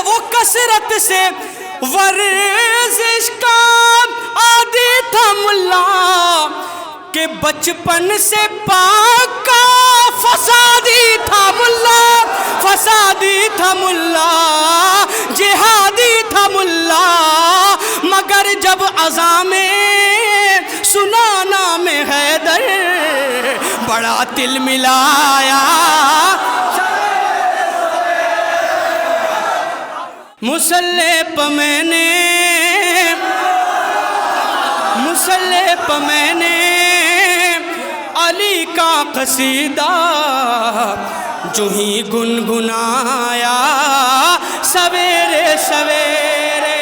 وہ کثرت سے ورزش کا عادی تھا ملا کہ بچپن سے پاک کا فسادی تھا ملا جہادی تھا ملا مگر جب اذان سنا نام حیدر بڑا دل ملایا مسلح پہ میں نے علی کا قصیدہ جو ہی گنگنایا سویرے سویرے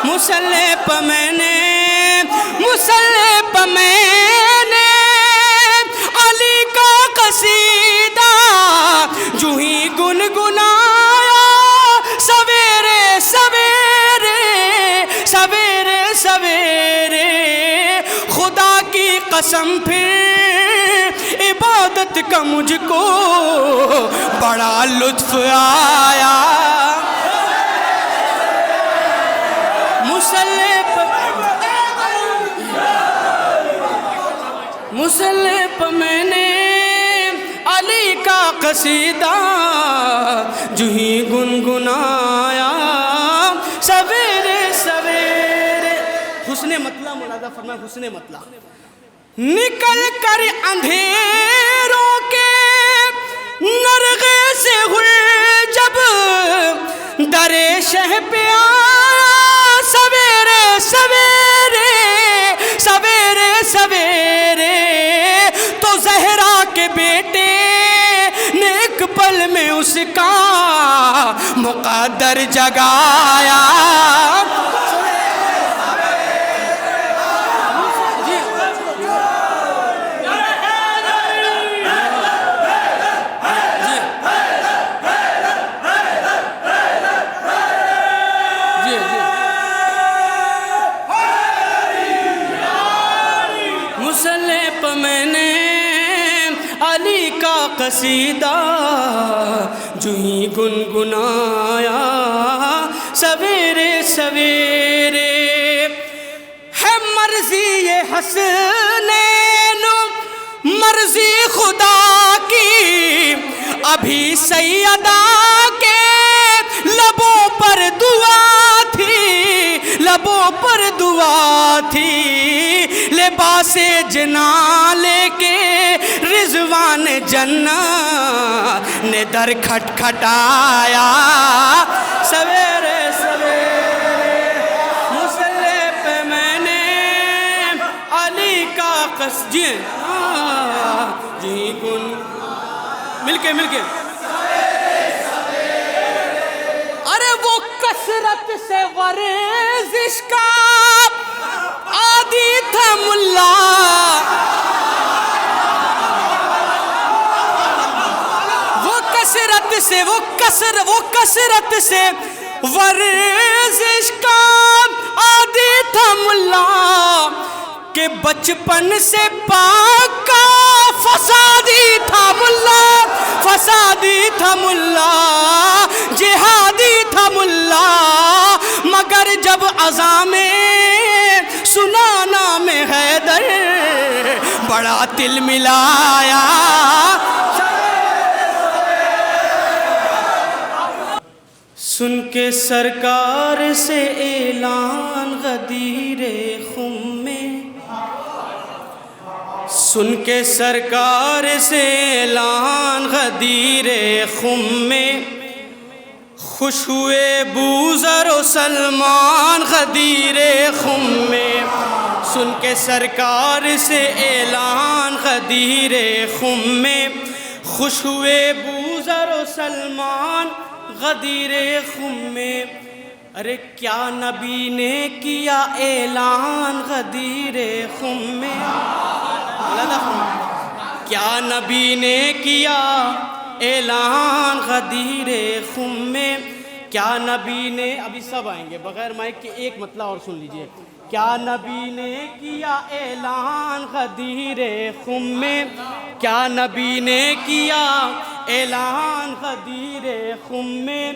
مسلح پہ میں نے علی کا قصیدہ جو ہی گنگنایا سویرے سویرے خدا کی قسم پھر عبادت کا مجھ کو بڑا لطف آیا مسلح پہ میں نے علی کا قصیدہ جو ہی گنگنایا سویرے سویرے حسن مطلع مولانا فرمائے حسن مطلع نکل کر اندھیروں کے نرغے سے ہوئے جب در شہ پہ آیا سویرے تو زہرا کے بیٹے نے ایک پل میں اس کا مقدر جگایا مسلح پہ میں نے علی کا قصیدہ جو ہی گنگنایا سویرے سویرے ہے مرضی یہ حسنین مرضی خدا کی ابھی سیدہ کے لبوں پر دعا تھی لباس جنا لے کے رضوان جنت نے در کھٹکھٹایا سویرے مسلح پہ میں نے علی کا قصیدہ جی کن مل کے ارے وہ کثرت سے ورزش کا عادی تھا ملا وہ کثرت سے ورزش کا عادی تھا ملا کہ بچپن سے پاک کا فسادی تھا ملا جہادی تھا ملا مگر جب اذان سنا نام حیدر بڑا دل ملایا سن کے سرکار سے اعلان غدیر خم میں سن کے سرکار سے اعلان غدیر خم میں خوش ہوئے بوذر و سلمان غدیر خم میں سن کے سرکار سے اعلان غدیر خم میں خوش ہوئے بوذر و سلمان غدیر خم میں ارے کیا نبی نے کیا اعلان غدیر خم میں کیا نبی نے کیا اعلان غدیر خم میں کیا نبی نے ابھی سب آئیں گے بغیر مائک کے ایک مطلع اور سن لیجئے کیا نبی نے کیا اعلان غدیر خم میں، کیا نبی نے کیا اعلان غدیر خم میں،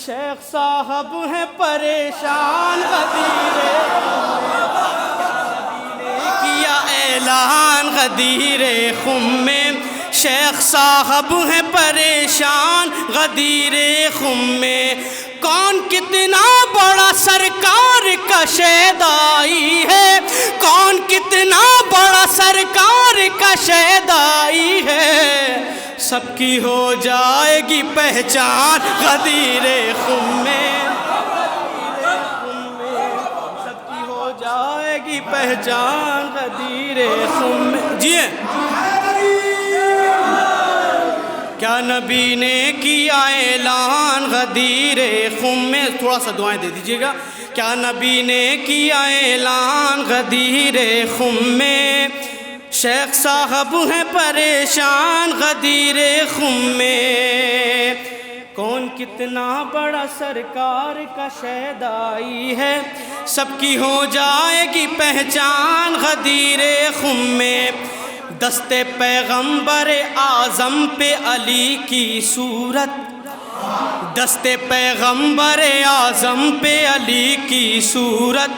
شیخ صاحب ہیں پریشان غدیر خم میں، کیا اعلان غدیر خم میں، شیخ صاحب ہیں پریشان غدیر خم میں، کون کتنا بڑا سرکار کا شیدائی ہے، کون کتنا بڑا سرکار کا شیدائی ہے، سب کی ہو جائے گی پہچان غدیر خم میں، سب کی ہو جائے گی پہچان غدیر خم میں۔ جی کیا نبی نے کیا اعلان غدیر خم میں، تھوڑا سا دعائیں دے دیجیے گا، کیا نبی نے کیا اعلان غدیر خم میں، شیخ صاحب ہیں پریشان غدیر خم میں، کون کتنا بڑا سرکار کا شیدائی ہے، سب کی ہو جائے گی پہچان غدیر خم میں، دست پیغمبر اعظم پہ علی کی صورت، دست پیغمبر اعظم پہ علی کی صورت،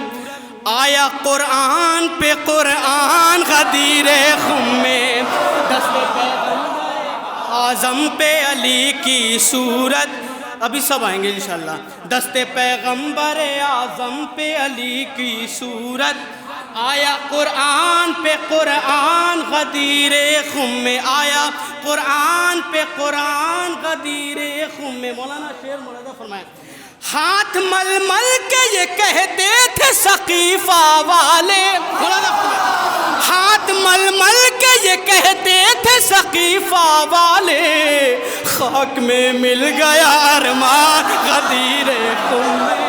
آیا قرآن پہ قرآن غدیر خم میں، دست پیغمبر اعظم پہ علی کی صورت، ابھی سب آئیں گے انشاءاللہ، دست پیغمبر اعظم پہ علی کی صورت، آیا قرآن پہ قرآن غدیر خم میں، آیا قرآن پہ قرآن غدیر خم میں۔ مولانا شعر مولانا فرمائے، ہاتھ مل مل کے یہ کہتے تھے ثقیفہ والے، مولانا فرمائے ہاتھ مل مل کے یہ کہتے تھے ثقیفہ والے، خاک میں مل گیا ارمان غدیر خم میں،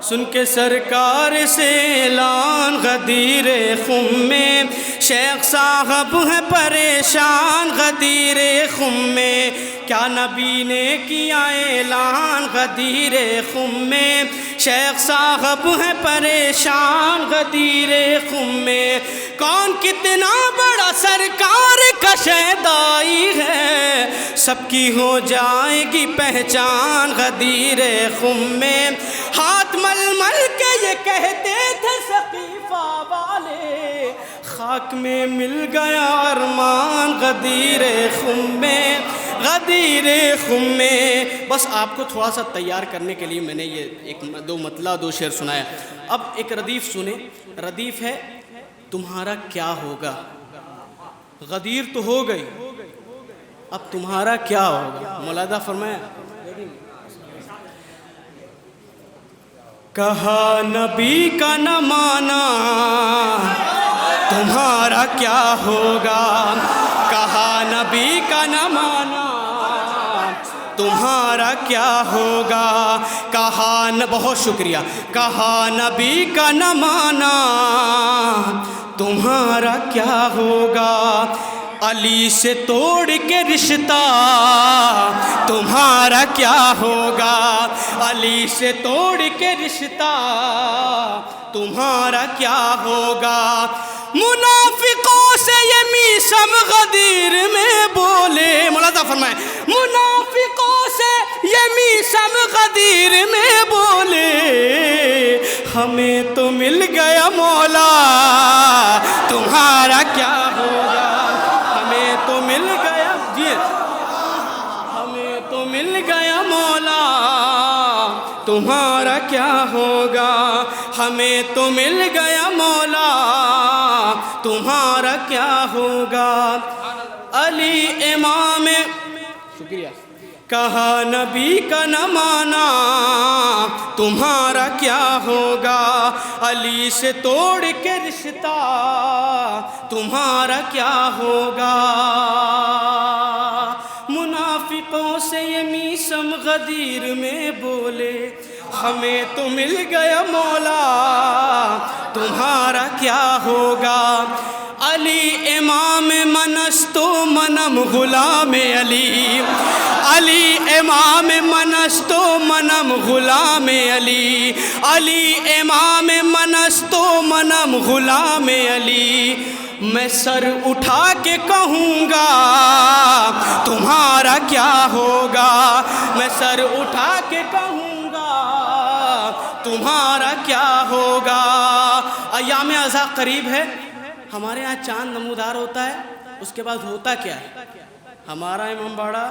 سن کے سرکار سے اعلان غدیر خم میں، شیخ صاحب ہیں پریشان غدیر خم میں، کیا نبی نے کیا اعلان غدیر خم میں، شیخ صاحب ہیں پریشان غدیر خم میں، کون کتنا بڑا سرکار کا شیدائی ہے، سب کی ہو جائے گی پہچان غدیر خم میں، ہاتھ مل مل کے یہ کہتے تھے ثقیفہ والے، خاک میں مل گیا ارمان غدیر خم میں، غدیر خم میں۔ بس آپ کو تھوڑا سا تیار کرنے کے لیے میں نے یہ دو مطلع دو شعر سنایا۔ اب ایک ردیف سنیں، ردیف ہے تمہارا کیا ہوگا، غدیر تو ہو گئی اب تمہارا کیا ہوگا، مولانا فرمایا کہا نبی کا نہ مانا تمہارا کیا ہوگا، کہا نبی کا نہ مانا تمہارا کیا ہوگا، کہا بہت شکریہ، کہا نبی کا نہ مانا تمہارا کیا ہوگا، علی سے توڑ کے رشتہ تمہارا کیا ہوگا، علی سے توڑ کے رشتہ تمہارا کیا ہوگا، منافقوں سے یہ میثم غدیر میں بولے، مولانا فرمائے منافقوں سے یہ میثم غدیر میں بولے، ہمیں تو مل گیا مولا تمہارا کیا ہوگا، ہمیں تو مل گیا، جی ہمیں تو مل گیا مولا تمہارا کیا ہوگا، ہمیں تو مل گیا مولا تمہارا کیا ہوگا، علی امام شکریہ، کہا نبی کا نہ مانا تمہارا کیا ہوگا، علی سے توڑ کے رشتہ تمہارا کیا ہوگا، منافقوں سے یہ میثم غدیر میں بولے، ہمیں تو مل گیا مولا تمہارا کیا ہوگا، علی امام منست و منم غلام علی، علی امام منست و منم غلام علی، علی امام منست و منم غلام علی، میں سر اٹھا کے کہوں گا تمہارا کیا ہوگا، میں سر اٹھا کے کہوں گا تمہارا کیا ہوگا۔ ایام اضحیٰ قریب ہے، ہمارے ہاں چاند نمودار ہوتا ہے، اس کے بعد ہوتا کیا ہے؟ ہمارا امام باڑہ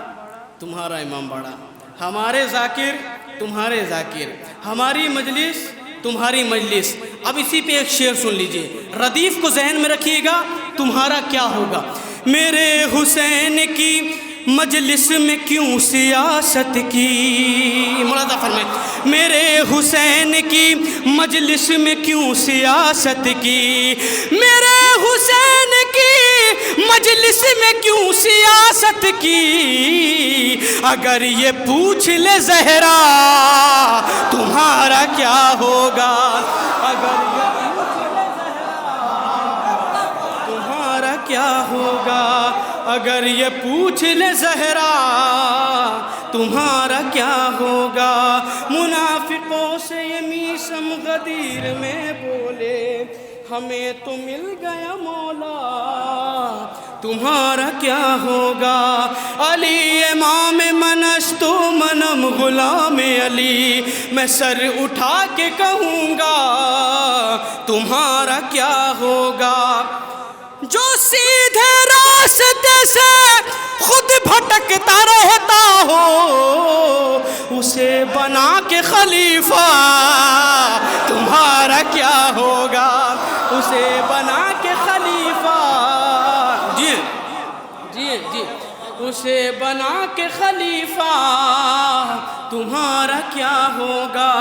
تمہارا امام باڑہ، ہمارے ذاکر تمہارے ذاکر، ہماری مجلس تمہاری مجلس۔ اب اسی پہ ایک شعر سن لیجئے، ردیف کو ذہن میں رکھیے گا، تمہارا کیا ہوگا۔ میرے حسین کی مجلس میں کیوں سیاست کی، ملاحظہ فرمائیں، میرے حسین کی مجلس میں کیوں سیاست کی، میرے حسین کی مجلس میں کیوں سیاست کی، اگر یہ پوچھ لے زہرا تمہارا کیا ہوگا، اگر یہ پوچھ لے زہرا تمہارا کیا ہوگا، اگر یہ پوچھ لے زہرا تمہارا کیا ہوگا۔ منافقوں سے یہ میثم غدیر میں بولے، ہمیں تو مل گیا مولا تمہارا کیا ہوگا۔ علی امام منست و منم غلام علی، میں سر اٹھا کے کہوں گا تمہارا کیا ہوگا۔ جو سیدھے راستے سے خود بھٹکتا رہتا ہو، اسے بنا کے خلیفہ تمہارا کیا ہوگا، اسے بنا کے خلیفہ، جی جی جی، اسے بنا کے خلیفہ تمہارا کیا ہوگا،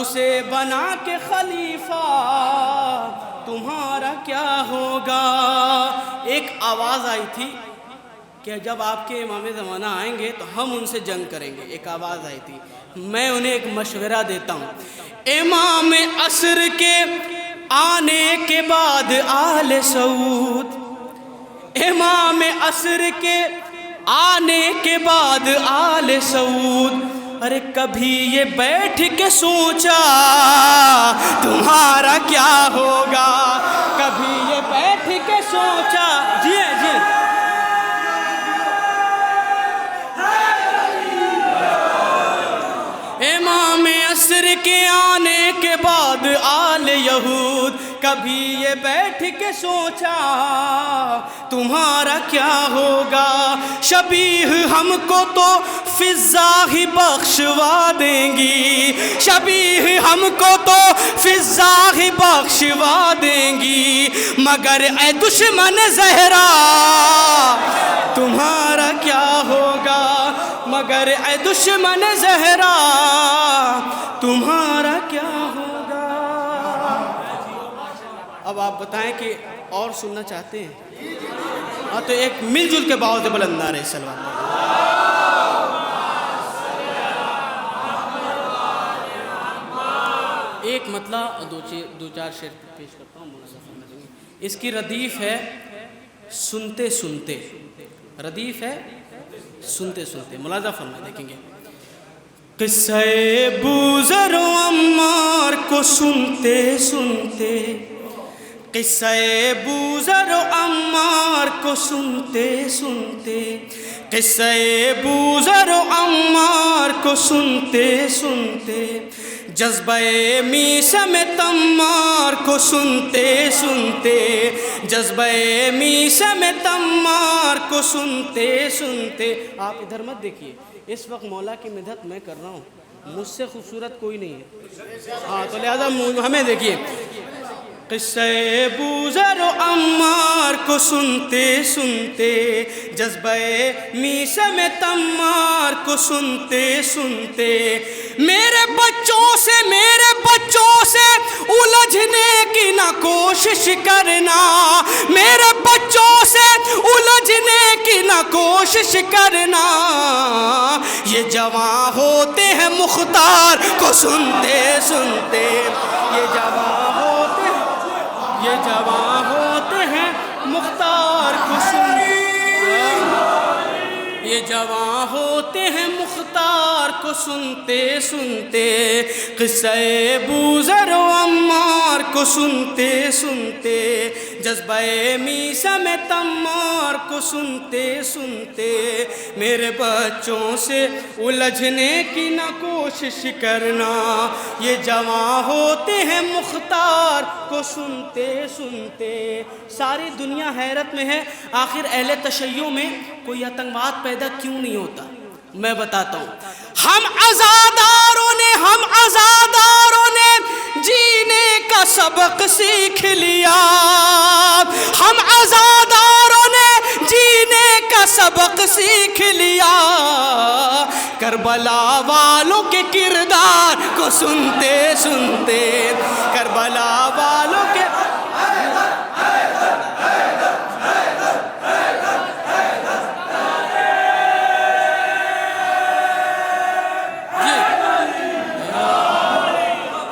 اسے بنا کے خلیفہ تمہارا کیا ہوگا۔ ایک آواز آئی تھی کہ جب آپ کے امام زمانہ آئیں گے تو ہم ان سے جنگ کریں گے، ایک آواز آئی تھی۔ میں انہیں ایک مشورہ دیتا ہوں، امام عصر کے آنے کے بعد آل سعود، امام عصر کے آنے کے بعد آل سعود، ارے کبھی یہ بیٹھ کے سوچا تمہارا کیا ہوگا، کبھی یہ بیٹھ کے سوچا، جی جی، امام عصر کے آنے کے بعد آل یہود، کبھی یہ بیٹھ کے سوچا تمہارا کیا ہوگا۔ شبیہ ہم کو تو فضا ہی بخشوا دیں گی، شبیہ ہم کو تو فضا ہی بخشوا دیں گی، مگر اے دشمن زہرا تمہارا کیا ہوگا، مگر اے دشمن زہرا تمہارا کیا ہوگا۔ اب آپ بتائیں کہ اور سننا چاہتے ہیں؟ ہاں تو ایک مل جل کے بہت بلند نعرہ صلوات۔ ایک مطلع دو چار شعر پیش کرتا ہوں، اس کی ردیف ہے سنتے سنتے، ردیف ہے سنتے سنتے، ملاحظہ فرمائیں، دیکھیں گے۔ قصہ بوذر و عمار کو سنتے سنتے، قصہ بوذر و عمار کو سنتے سنتے، قصہ بوذر و عمار کو سنتے سنتے، جذبہ میثم تمار کو سنتے سنتے، جذبہ میثم تمار کو سنتے سنتے۔ آپ ادھر مت دیکھیے، اس وقت مولا کی مدحت میں کر رہا ہوں، مجھ سے خوبصورت کوئی نہیں ہے، ہاں تو لہذا ہمیں دیکھیے۔ قصہ بوذر و عمار کو سنتے سنتے، جذبہ میثم تمار کو سنتے سنتے، میرے بچوں سے الجھنے کی نہ کوشش کرنا، میرے بچوں سے الجھنے کی نہ کوشش کرنا، یہ جوان ہوتے ہیں مختار کو سنتے سنتے، یہ جوان ہوتے ہیں مختار کو سنتے، یہ جواں ہوتے ہیں مختار کو سنتے سنتے، قصہ بوذر و عمار کو سنتے سنتے، جذبہ میثم تمار کو سنتے سنتے، میرے بچوں سے الجھنے کی نہ کوشش کرنا، یہ جواں ہوتے ہیں مختار کو سنتے سنتے۔ ساری دنیا حیرت میں ہے آخر اہل تشیع میں کوئی آتنکواد پیدا کیوں نہیں ہوتا؟ میں بتاتا ہوں، ہم عزاداروں نے جینے کا سبق سیکھ لیا، ہم عزاداروں نے جینے کا سبق سیکھ لیا، کربلا والوں کے کردار کو سنتے سنتے، کربلا والوں کے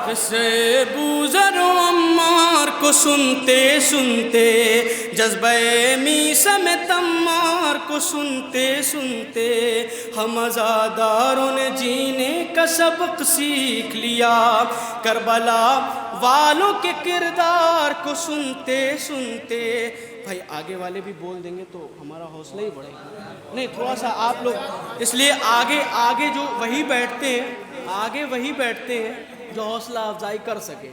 قصہ بوذر و عمار کو سنتے سنتے، جذبہ میثم تمار کو سنتے سنتے، ہم عزاداروں نے جینے کا سبق سیکھ لیا، کربلا والوں کے کردار کو سنتے سنتے۔ بھائی آگے والے بھی بول دیں گے تو ہمارا حوصلہ ہی بڑھے گا، نہیں تھوڑا سا آپ لوگ، اس لیے آگے جو وہی بیٹھتے ہیں جو حوصلہ افزائی کر سکے،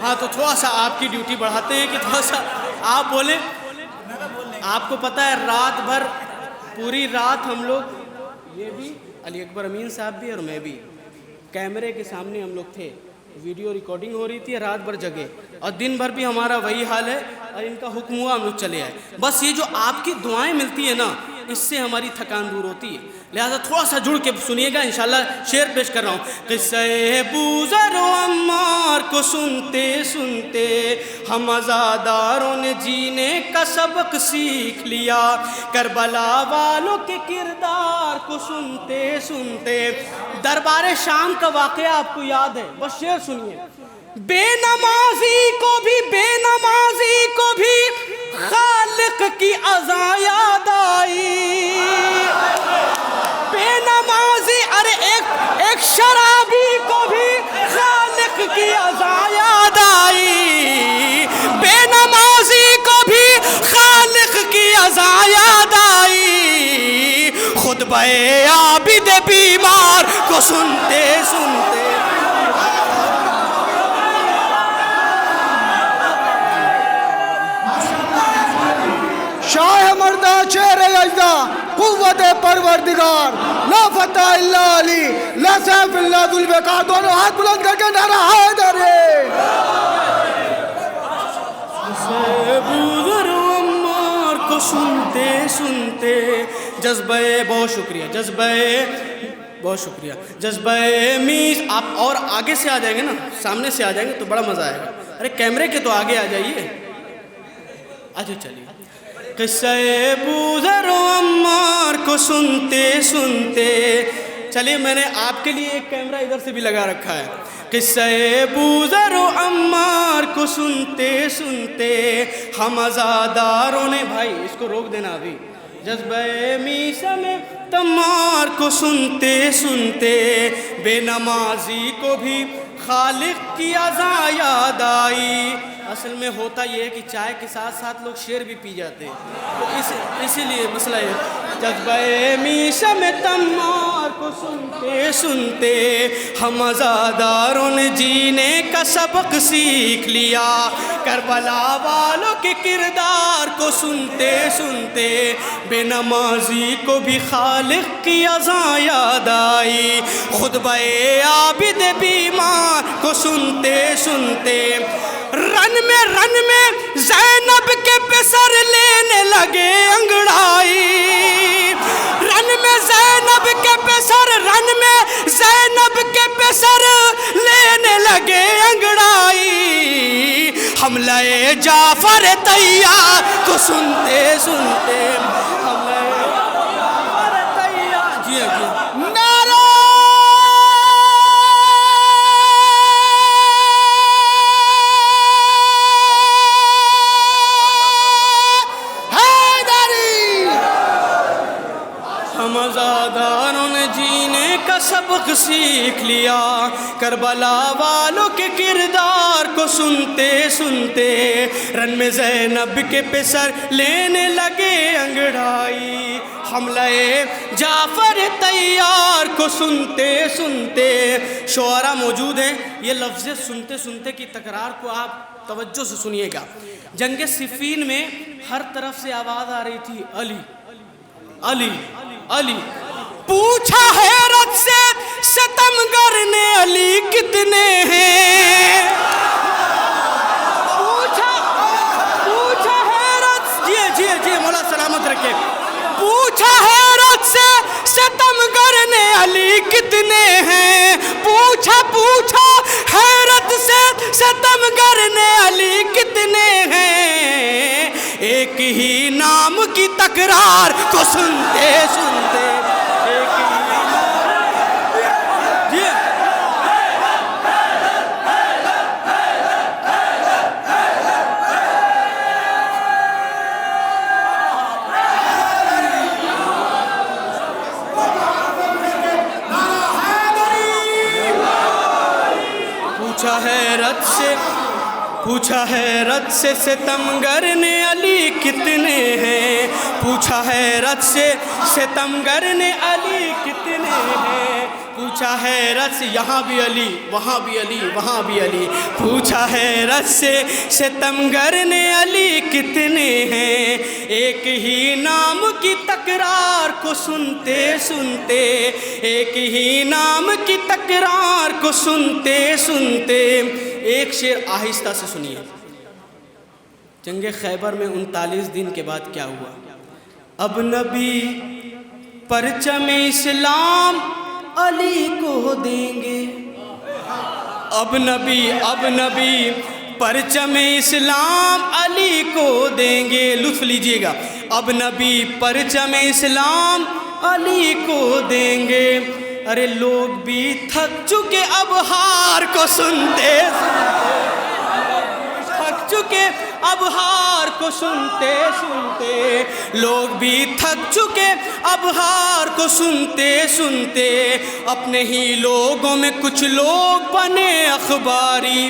ہاں تو تھوڑا سا آپ کی ڈیوٹی بڑھاتے ہیں کہ تھوڑا سا آپ بولیں۔ آپ کو پتہ ہے رات بھر پوری رات ہم لوگ، یہ بھی علی اکبر امین صاحب بھی اور میں بھی، کیمرے کے سامنے ہم لوگ تھے، ویڈیو ریکارڈنگ ہو رہی تھی، رات بھر جگے، اور دن بھر بھی ہمارا وہی حال ہے، اور ان کا حکم ہوا ہم لوگ چلے آئے۔ بس یہ جو آپ کی دعائیں ملتی ہیں نا، اس سے ہماری تھکان دور ہوتی ہے، لہذا تھوڑا سا جڑ کے سنیے گا، انشاءاللہ شعر پیش کر رہا ہوں۔ قصہ بوذر و عمار کو سنتے سنتے، ہم عزاداروں نے جینے کا سبق سیکھ لیا، کربلا والوں کے کردار کو سنتے سنتے۔ دربار شام کا واقعہ آپ کو یاد ہے، بس شعر سنیے۔ بے نمازی کو بھی خالق کی اذاں یاد آئی، بے نمازی ارے ایک شرابی کو بھی خالق کی اذاں یاد آئی، بے نمازی کو بھی خالق کی اذاں یاد آئی، خطبہ عابد بیمار کو سنتے سنتے۔ شاہ مردہ شیر اجدا قوت پروردگار، لا فتح اللہ علی، لا سیف اللہ ذوالفقار، دونوں ہاتھ بلند کر کے نعرہ حیدر ہے۔ بوذر و عمار کو سنتے سنتے، جذبہ بہت شکریہ، جذبہ میث، آپ اور آگے سے آ جائیں گے نا، سامنے سے آ جائیں گے تو بڑا مزہ آئے گا، ارے کیمرے کے تو آگے آ جائیے، اچھا چلیے۔ قصہ بوذر و عمار کو سنتے سنتے، چلیے میں نے آپ کے لیے ایک کیمرہ ادھر سے بھی لگا رکھا ہے۔ قصہ بوذر و عمار کو سنتے سنتے، ہم عزاداروں نے، بھائی اس کو روک دینا ابھی، جذبہ میثم تمار کو سنتے سنتے، بے نمازی کو بھی خالق کی اذاں یاد آئی۔ اصل میں ہوتا یہ ہے کہ چائے کے ساتھ ساتھ لوگ شعر بھی پی جاتے ہیں، تو اسی لیے مسئلہ ہے۔ جذبہ میثم تمار کو سنتے سنتے، ہم عزاداروں نے جینے کا سبق سیکھ لیا، کربلا والوں کے کردار کو سنتے سنتے، بے نمازی کو بھی خالق کی اذاں یاد آئی، خطبہ عابد بیمار کو سنتے سنتے، رن میں زینب کے پسر لینے لگے انگڑائی، رن میں زینب کے پسر لینے لگے انگڑائی، حملہ جعفر طیار کو سنتے سنتے، حملہ جعفر طیار، جی نعرہ مزاداروں نے جینے کا سبق سیکھ لیا، کربلا والوں کے کردار کو سنتے سنتے رن میں زینب کے پسر لینے لگے انگڑائی، حملہ جعفر تیار کو سنتے سنتے شعراء موجود ہیں، یہ لفظ سنتے سنتے کی تکرار کو آپ توجہ سے سنیے گا۔ جنگ صفین میں ہر طرف سے آواز آ رہی تھی علی علی علی، پوچھا حیرت سے ستمگر نے علی کتنے ہیں، پوچھا حیرت، جی مولا سلامت رکھے، پوچھا حیرت سے ستمگر نے علی کتنے ہیں، پوچھا حیرت سے ستمگر نے علی کتنے ہیں، ایک ہی نام کی تکرار کو سنتے سنتے ایک ہی پوچھا حیرت سے ستمگر نے علی کتنے ہیں، پوچھا حیرت سے ستمگر نے علی کتنے ہیں، پوچھا حیرت سے، یہاں بھی علی وہاں بھی علی وہاں بھی علی، پوچھا حیرت سے ستمگر نے علی کتنے ہیں، ایک ہی نام کی تکرار کو سنتے سنتے ایک ہی نام کی تکرار کو سنتے سنتے۔ ایک شعر آہستہ سے سنیے۔ جنگ خیبر میں 39 دن کے بعد کیا ہوا؟ اب نبی پرچم اسلام علی کو دیں گے، اب نبی پرچم اسلام علی کو دیں گے، لطف لیجئے گا، اب نبی پرچم اسلام علی کو دیں گے، ارے لوگ بھی تھک چکے اب ہار کو سنتے تھک چکے اب ہار کو سنتے سنتے، لوگ بھی تھک چکے اب ہار کو سنتے سنتے، اپنے ہی لوگوں میں کچھ لوگ بنے اخباری،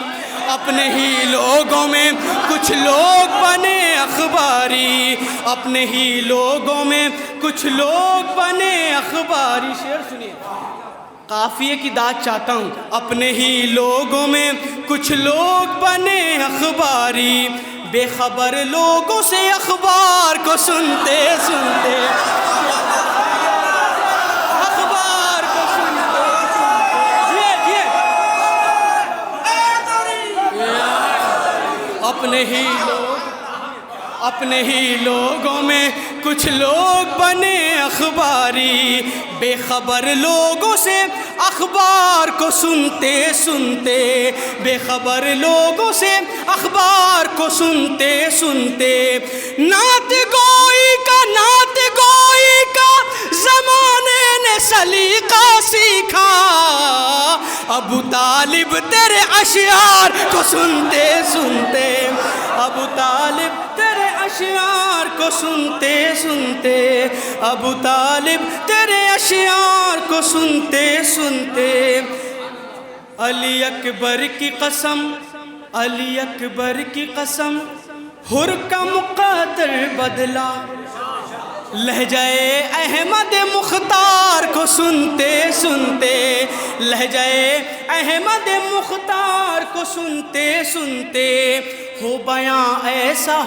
اپنے ہی لوگوں میں کچھ لوگ بنے اخباری، اپنے ہی لوگوں میں کچھ لوگ بنے اخباری۔ شعر سنیے، قافیے کی داد چاہتا ہوں، اپنے ہی لوگوں میں کچھ لوگ بنے اخباری، بے خبر لوگوں سے اخبار کو سنتے سنتے اخبار کو سنتے سنتے اپنے ہی لوگوں میں کچھ لوگ بنے اخباری، بے خبر لوگوں سے اخبار کو سنتے سنتے بے خبر لوگوں سے اخبار کو سنتے سنتے، نعت گوئی کا زمانے نے سلیقہ سیکھا، ابو طالب تیرے اشعار کو سنتے سنتے، ابو طالب تیرے اشعار کو سنتے سنتے، ابو طالب تیرے اشعار کو سنتے سنتے، علی اکبر کی قسم، علی اکبر کی قسم، حر کا مقدر بدلا، لہجہ احمد مختار کو سنتے سنتے، لہجہ احمد مختار کو سنتے سنتے، ہو بیاں ایسا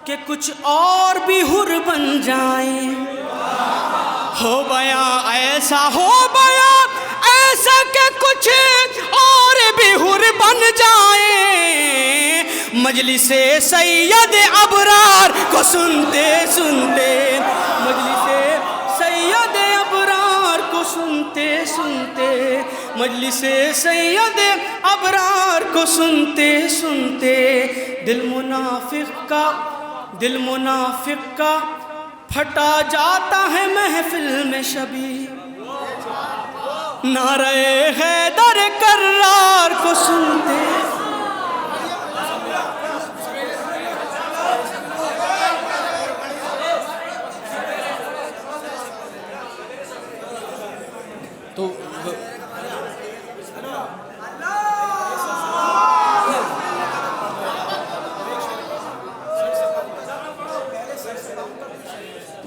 کہ کچھ اور بھی حر بن جائیں، ہو بیاں ایسا کہ کچھ اور بھی حر بن جائیں، مجلس سید ابرار کو سنتے سنتے، مجلس سید ابرار کو سنتے سنتے، مجلس سید ابرار کو سنتے سنتے، دل منافق کا پھٹا جاتا ہے محفل میں شبیہ، نعرہ حیدر کرار کو سنتے،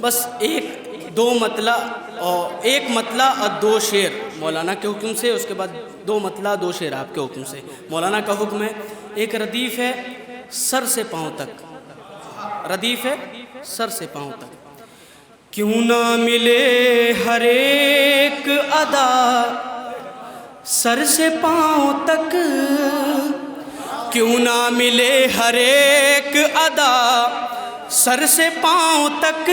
بس دو مطلع اور ایک مطلع اور دو شعر مولانا کے حکم سے، اس کے بعد دو مطلع دو شعر آپ کے حکم سے۔ مولانا کا حکم ہے، ایک ردیف ہے سر سے پاؤں تک، ردیف ہے سر سے پاؤں تک۔ کیوں نہ ملے ہر ایک ادا سر سے پاؤں تک، کیوں نہ ملے ہر ایک ادا سر سے پاؤں تک،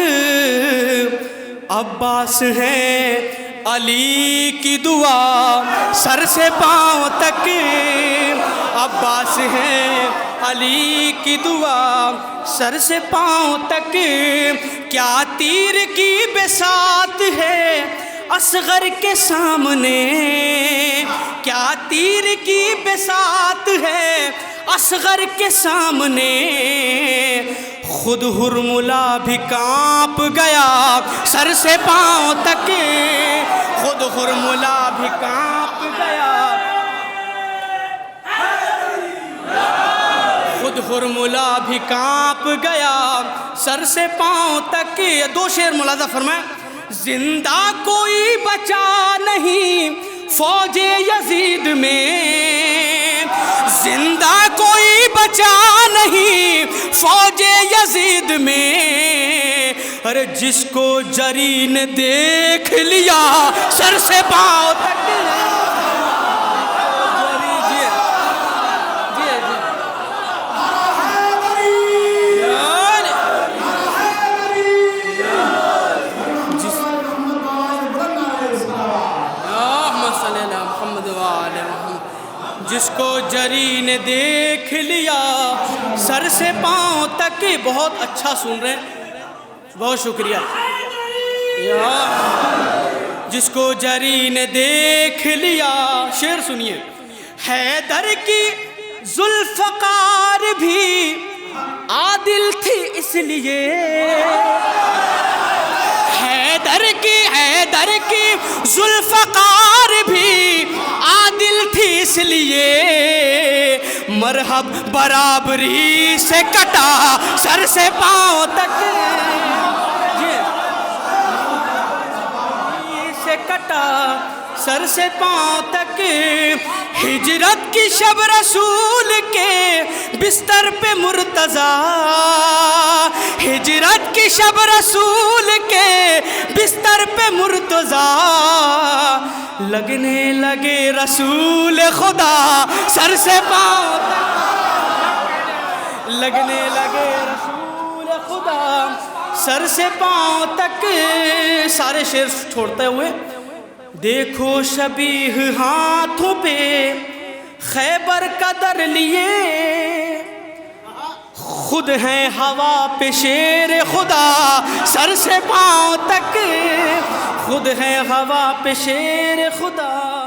عباس ہے علی کی دعا سر سے پاؤں تک، عباس ہے علی کی دعا سر سے پاؤں تک، کیا تیر کی بساط ہے اصغر کے سامنے، کیا تیر کی بساط ہے اصغر کے سامنے، خود ہرملا بھی کانپ گیا سر سے پاؤں تک، خود ہرملا بھی کانپ گیا، خود ہرملا بھی کانپ گیا سر سے پاؤں تک۔ دو شعر ملاحظہ فرمائیں۔ زندہ کوئی بچا نہیں فوج یزید میں، زندہ کوئی بچا نہیں فوج یزید میں، ارے جس کو جری نے دیکھ لیا سر سے پاؤں تک، جس کو جری نے دیکھ لیا سر سے پاؤں تک۔ بہت اچھا سن رہے ہیں، بہت شکریہ۔ جس کو جری نے دیکھ لیا، شعر سنیے۔ حیدر کی ذوالفقار بھی عادل تھی اس لیے، حیدر کی ذوالفقار بھی عادل تھی اس لیے، مرحب برابری سے کٹا سر سے پاؤں تک، سے کٹا سر سے پاؤں تک۔ ہجرت کی شب رسول کے بستر پہ مرتضیٰ، ہجرت کی شب رسول کے بستر پہ مرتضیٰ، لگنے لگے رسول خدا سر سے پاؤں تک، لگنے لگے رسول خدا سر سے پاؤں تک۔ سارے شعر چھوڑتے ہوئے، دیکھو شبیہ ہاتھوں پہ خیبر کا در لیے، خود ہیں ہوا پہ شیر خدا سر سے پاؤں تک، خود ہیں ہوا پہ شیر خدا۔